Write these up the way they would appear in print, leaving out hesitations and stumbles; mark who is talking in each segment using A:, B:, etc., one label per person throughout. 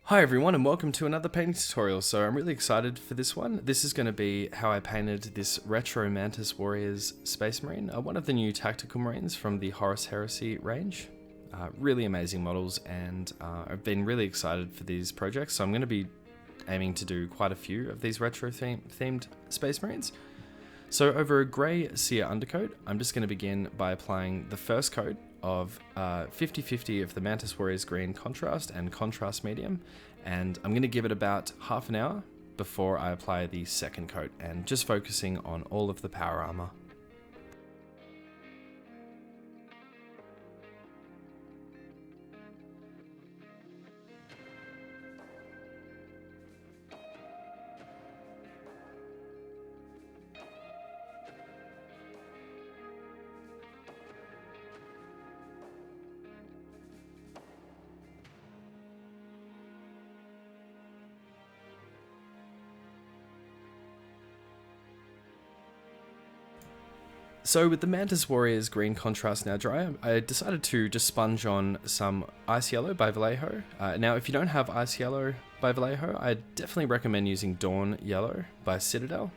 A: Hi everyone and welcome to another painting tutorial. So I'm really excited for this one. This is going to be how I painted this retro Mantis Warriors Space Marine, one of the new Tactical Marines from the Horus Heresy range. Really amazing models, and I've been really excited for these projects, so I'm going to be aiming to do quite a few of these retro themed Space Marines. So over a grey sear undercoat, I'm just going to begin by applying the first coat of 50-50 of the Mantis Warriors Green Contrast and Contrast Medium, and I'm going to give it about half an hour before I apply the second coat, and just focusing on all of the power armor. So with the Mantis Warriors Green Contrast now dry, I decided to just sponge on some Ice Yellow by Vallejo. Now if you don't have Ice Yellow by Vallejo, I definitely recommend using Dawn Yellow by Citadel.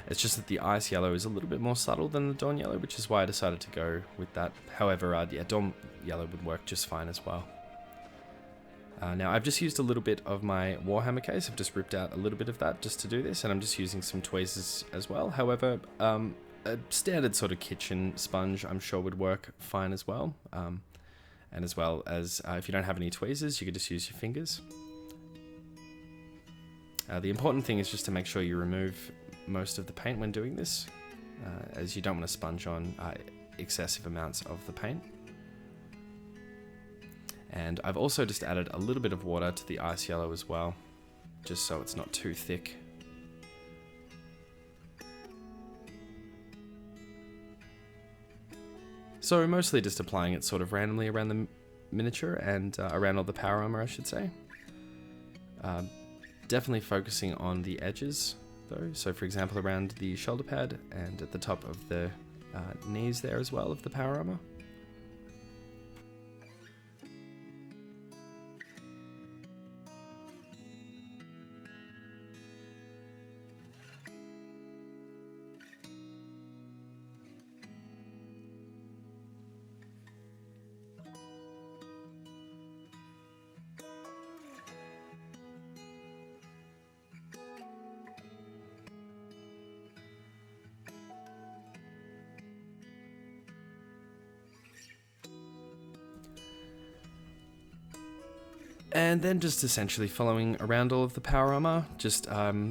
A: It's just that the Ice Yellow is a little bit more subtle than the Dawn Yellow, which is why I decided to go with that. However, yeah, Dawn Yellow would work just fine as well. Now I've just used a little bit of my Warhammer case. I've just ripped out a little bit of that just to do this, and I'm just using some tweezers as well. However, a standard sort of kitchen sponge I'm sure would work fine as well. And as well as if you don't have any tweezers, you could just use your fingers. The important thing is just to make sure you remove most of the paint when doing this, as you don't want to sponge on excessive amounts of the paint. And I've also just added a little bit of water to the Ice Yellow as well, just so it's not too thick. So mostly just applying it sort of randomly around the miniature and around all the power armor, I should say. Definitely focusing on the edges though, so for example around the shoulder pad and at the top of the knees there as well of the power armor. And then just essentially following around all of the power armor, just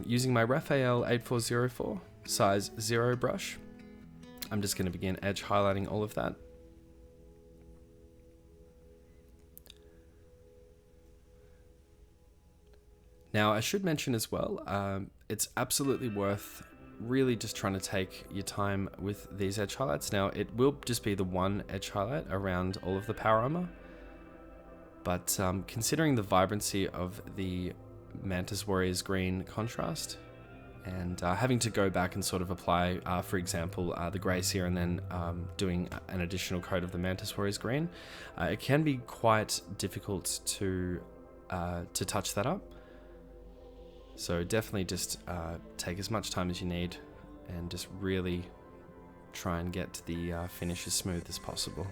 A: using my Raphael 8404 size 0 brush. I'm just going to begin edge highlighting all of that. Now I should mention as well, it's absolutely worth really just trying to take your time with these edge highlights. Now it will just be the one edge highlight around all of the power armor. But considering the vibrancy of the Mantis Warriors Green contrast, and having to go back and sort of apply, for example, the grey sear and then doing an additional coat of the Mantis Warriors Green, it can be quite difficult to touch that up. So definitely just take as much time as you need and just really try and get the finish as smooth as possible.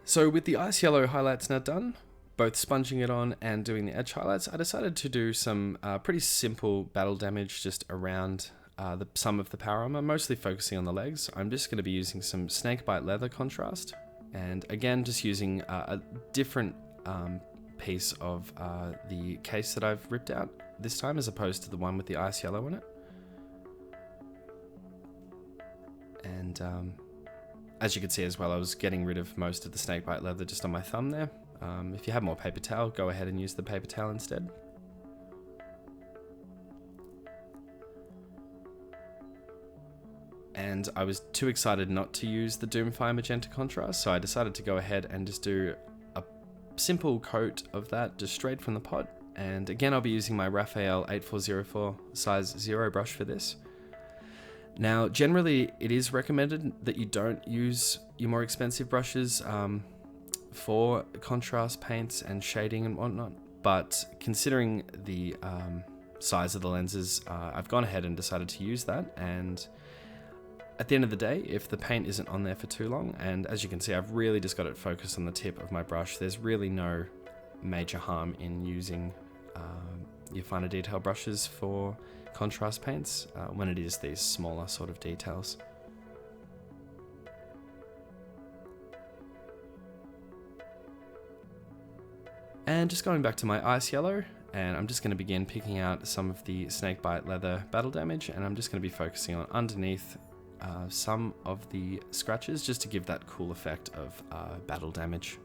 A: So with the ice yellow highlights now done, both sponging it on and doing the edge highlights, I decided to do some pretty simple battle damage just around some of the power armor, mostly focusing on the legs. I'm just going to be using some snakebite leather contrast, and again just using a different piece of the case that I've ripped out this time, as opposed to the one with the ice yellow in it. And as you can see as well, I was getting rid of most of the snakebite leather just on my thumb there. If you have more paper towel, go ahead and use the paper towel instead. And I was too excited not to use the Doomfire magenta contrast, so I decided to go ahead and just do a simple coat of that just straight from the pot. And again, I'll be using my Raphael 8404 size 0 brush for this. Now, generally, it is recommended that you don't use your more expensive brushes for contrast paints and shading and whatnot, but considering the size of the lenses, I've gone ahead and decided to use that. And at the end of the day, if the paint isn't on there for too long, and as you can see, I've really just got it focused on the tip of my brush, there's really no major harm in using your finer detail brushes for contrast paints when it is these smaller sort of details. And just going back to my ice yellow, and I'm just going to begin picking out some of the snakebite leather battle damage, and I'm just going to be focusing on underneath some of the scratches just to give that cool effect of battle damage.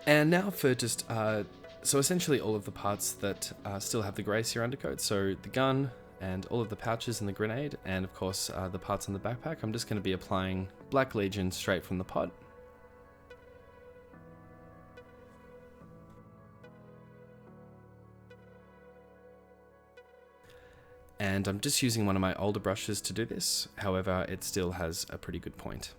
A: And now for just, so essentially all of the parts that still have the grey sear undercoat, so the gun and all of the pouches and the grenade, and of course the parts on the backpack, I'm just going to be applying Black Legion straight from the pot. And I'm just using one of my older brushes to do this, however it still has a pretty good point.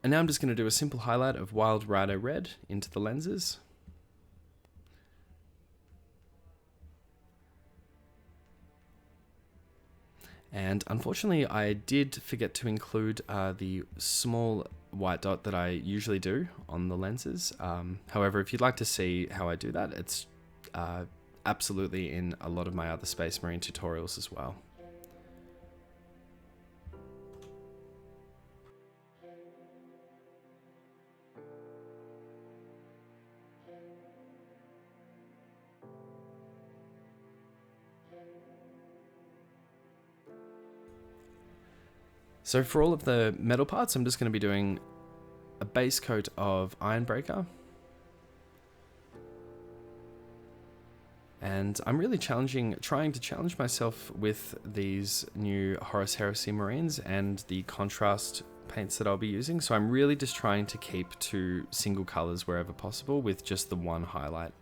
A: And now I'm just going to do a simple highlight of Wild Rider Red into the lenses. And unfortunately I did forget to include the small white dot that I usually do on the lenses. However, if you'd like to see how I do that, it's absolutely in a lot of my other Space Marine tutorials as well. So for all of the metal parts, I'm just going to be doing a base coat of Ironbreaker. And I'm really trying to challenge myself with these new Horus Heresy Marines and the contrast paints that I'll be using. So I'm really just trying to keep to single colors wherever possible with just the one highlight.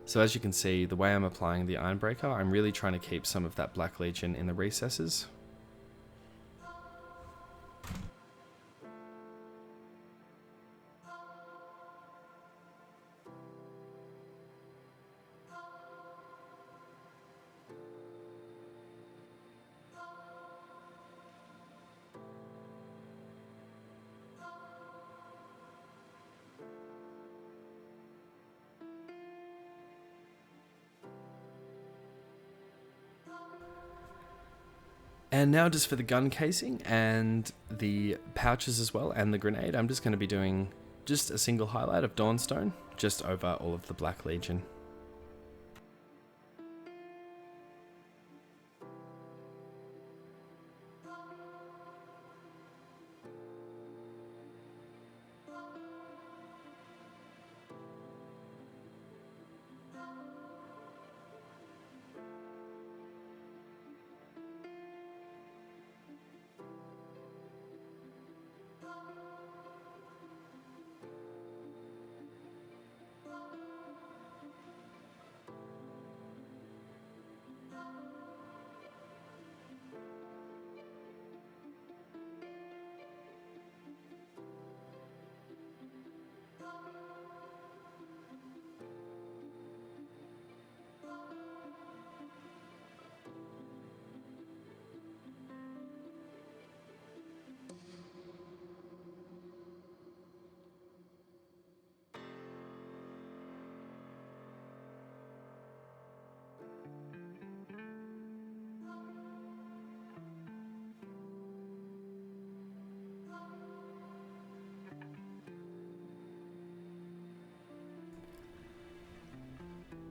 A: So as you can see, the way I'm applying the Ironbreaker, I'm really trying to keep some of that Black Legion in the recesses. And now just for the gun casing and the pouches as well, and the grenade, I'm just going to be doing just a single highlight of Dawnstone just over all of the Black Legion.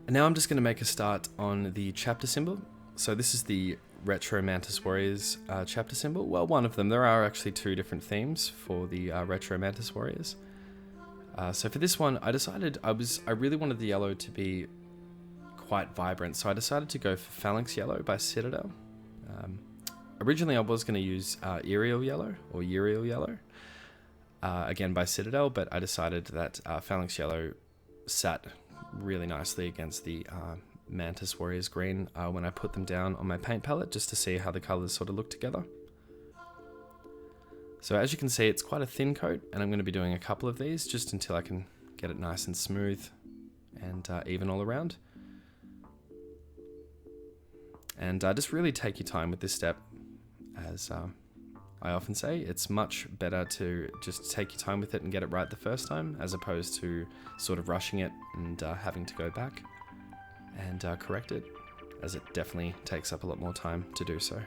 A: And now I'm just going to make a start on the chapter symbol. So this is the Retro Mantis Warriors chapter symbol. Well, one of them. There are actually two different themes for the Retro Mantis Warriors. So for this one, I decided I really wanted the yellow to be quite vibrant, so I decided to go for Phalanx Yellow by Citadel. Originally I was going to use Aerial Yellow or Uriel Yellow, again by Citadel, but I decided that Phalanx Yellow sat really nicely against the Mantis Warriors Green when I put them down on my paint palette, just to see how the colours sort of look together. So as you can see, it's quite a thin coat, and I'm going to be doing a couple of these just until I can get it nice and smooth and even all around. And just really take your time with this step. As I often say, it's much better to just take your time with it and get it right the first time, as opposed to sort of rushing it and having to go back and correct it, as it definitely takes up a lot more time to do so.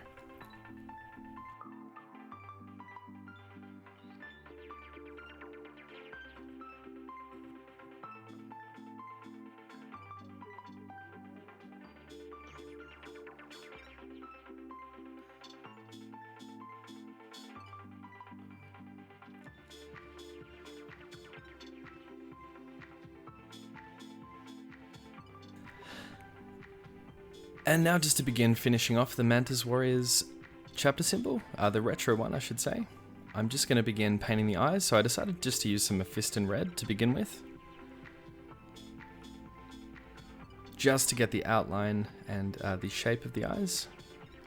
A: And now just to begin finishing off the Mantis Warriors chapter symbol, the retro one I should say, I'm just going to begin painting the eyes, so I decided just to use some Mephiston Red to begin with. Just to get the outline and the shape of the eyes.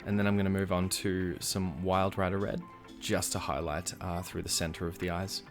A: And then I'm going to move on to some Wild Rider Red, just to highlight through the center of the eyes.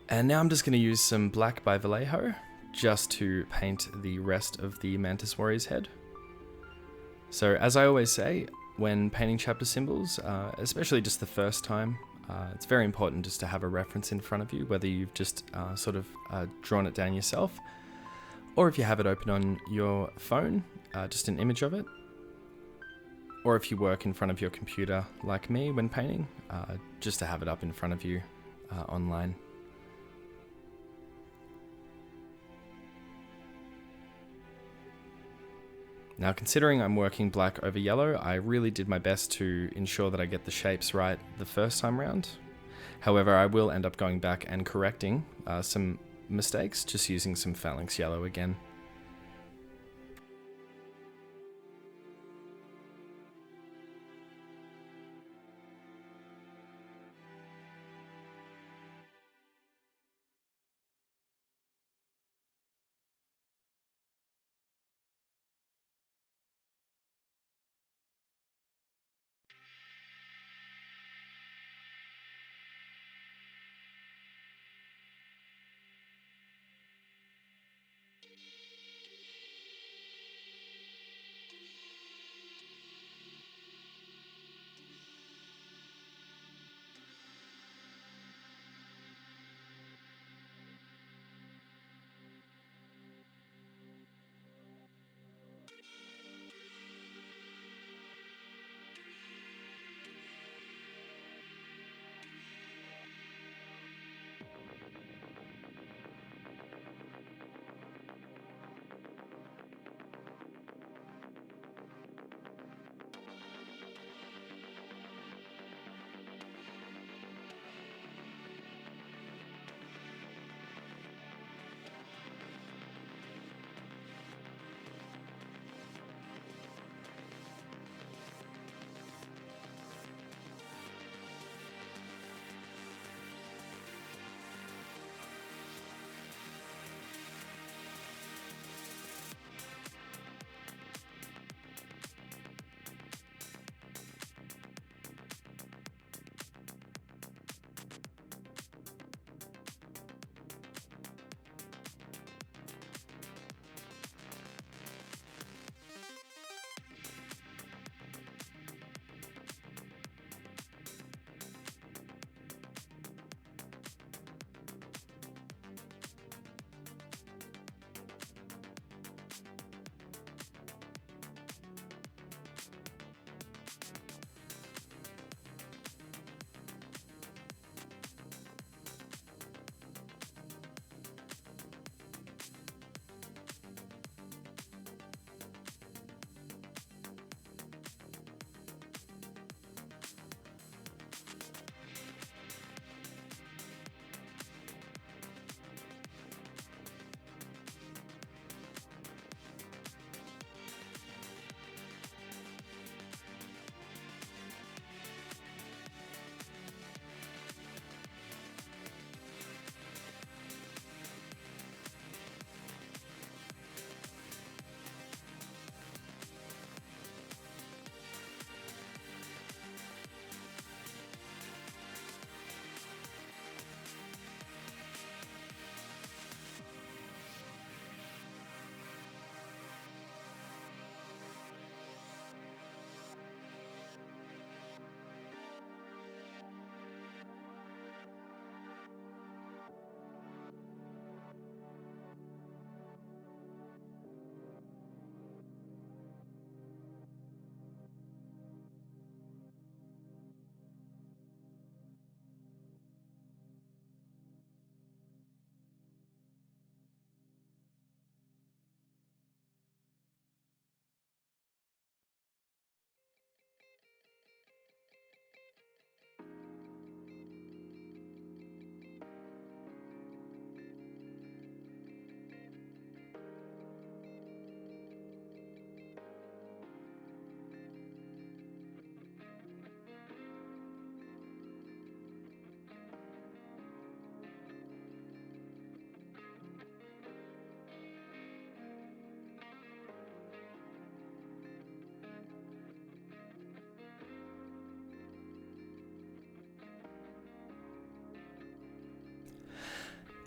A: And now I'm just going to use some black by Vallejo just to paint the rest of the Mantis Warrior's head. So as I always say, when painting chapter symbols, especially just the first time, it's very important just to have a reference in front of you, whether you've just sort of drawn it down yourself, or if you have it open on your phone, just an image of it, or if you work in front of your computer like me when painting, just to have it up in front of you online. Now, considering I'm working black over yellow, I really did my best to ensure that I get the shapes right the first time round. However, I will end up going back and correcting some mistakes, just using some Phalanx Yellow again.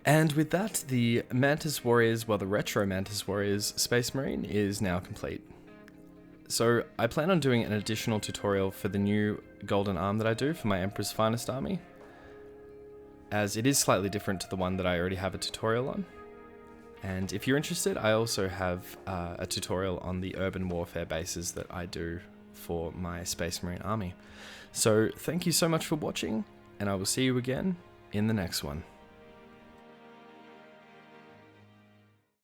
A: And with that, the Mantis Warriors, well, the retro Mantis Warriors Space Marine is now complete. So I plan on doing an additional tutorial for the new golden arm that I do for my Emperor's Finest army, as it is slightly different to the one that I already have a tutorial on. And if you're interested, I also have a tutorial on the urban warfare bases that I do for my Space Marine army. So thank you so much for watching, and I will see you again in the next one.